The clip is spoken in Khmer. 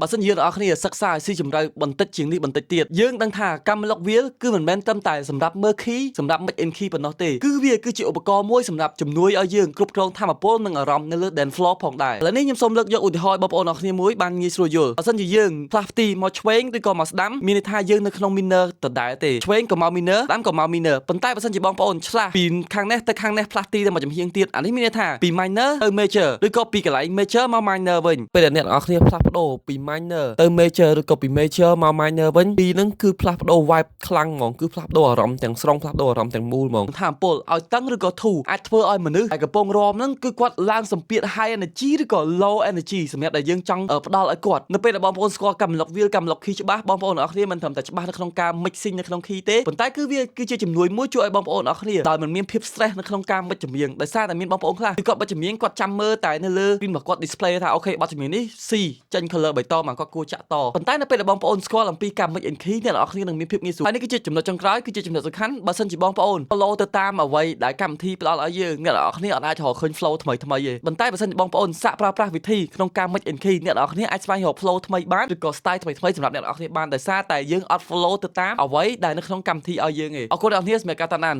បើសិនយើងអ្នកនរគ្នាសិក្សាឲ្យស៊ីជម្រៅបន្តិចជាងនេះបន្តិចទៀតយើងដឹងថាកម្មលុកវាគឺមិនមែនត្រឹមតែសម្រាប់មើល key សម្រាប់ make in key ប៉ុណ្ណោះទេគឺវាគឺជាឧបករណ៍មួយសម្រាប់ជំនួយឲ្យយើងគ្រប់គ្រងថាមពលនិងអារម្មណ៍នៅលើ dance floor ផងដែរឥឡូវនេះខ្ញុំសូមលើកយកឧទាហរណ៍បងប្អូនអ្នកគ្នាមួយបានងាយស្រួលយល់បើសិនជាយើងផ្លាស់ទីមកឆ្វេងឬក៏មកស្ដាំមានន័យថាយើងនៅក្នុង minor ដដែលទេឆ្វេងក៏មក minor ស្ដាំក៏មក minor ប៉ុន្តែបើសិនជាបងប្អូនឆ្លាស់ពីខាងនេះទៅខាងនេះផ្លាស់ទីទៅមកចំហៀងទៀតអានេះមានន័យថាពី minor ទៅ major ឬក៏ពីកន្លែង major មក minor វិញពេលដែលអ្នកនរគ្នាផ្លាស់ប្ដូរពី minor ទៅ major ឬក៏ពី major មក minor វិញពីហ្នឹងគឺផ្លាស់ប្ដូរ vibe ខ្លាំងហ្មងគឺផ្លាស់ប្ដូរអារម្មណ៍ទាំងស្រុងផ្លាស់ប្ដូរអារម្មណ៍ទាំងមូលហ្មងថាអំពល់ឲ្យតឹងឬក៏ធូរអាចធ្វើឲ្យមនុស្សដែលកំពុងរមហ្នឹងគឺគាត់ឡើងសម្ពាធ high energy ឬក៏ low energy សម្រាប់ដែលយើងចង់ផ្ដល់ឲ្យគាត់នៅពេលដែលបងប្អូនស្គាល់កម្មលុកវាកម្មលុក key ច្បាស់បងប្អូនអ្នកគ្នាមិនត្រឹមតែច្បាស់នៅក្នុងការ mixing នៅក្នុង key ទេប៉ុន្តែគឺវាគឺជាជំនួយមួយជួយឲ្យបងប្អូនអ្នកគ្នាដោយមិនមានភាព stress នៅក្នុងការ mix ចម្រៀងដោយសារតែមានបងប្អូនខ្លះគឺគាត់ mix ចម្រៀងគាត់ចាំមើលតែនៅលើ screen របស់គាត់ display ថាអូខេបទចម្រៀងនេះ C ចេញ color បៃតងមកគាត់គួរចាក់តប៉ុន្តែនៅពេលដែលបងប្អូនស្គាល់អំពីការ mix in key អ្នកនរគ្នានឹងមានភាពងាយស្រួលហើយនេះគឺជាចំណុចចុងក្រោយគឺជាចំណុចសំខាន់បើសិនជាបងប្អូន follow ទៅតាមអ្វីដែលកម្មវិធីផ្ដល់ឲ្យយើងអ្នកនរគ្នាអាចរកឃើញ flow ថ្មីៗទេប៉ុន្តែបើសិនជាបងប្អូនសាកប្រើប្រាស់វិធីក្នុងការ mix in key អ្នកនរគ្នាអាចស្វែងរក flow ថ្មីបានឬក៏ style ថ្មីៗសម្រាប់អ្នកនរគ្នាបានដោយសារតែយើងអត់ follow ទៅតាមអ្វីដែលនៅក្នុងកម្មវិធីឲ្យយើងទេអរគុណអ្នកនរគ្នាសម្រាប់ការតាមដាន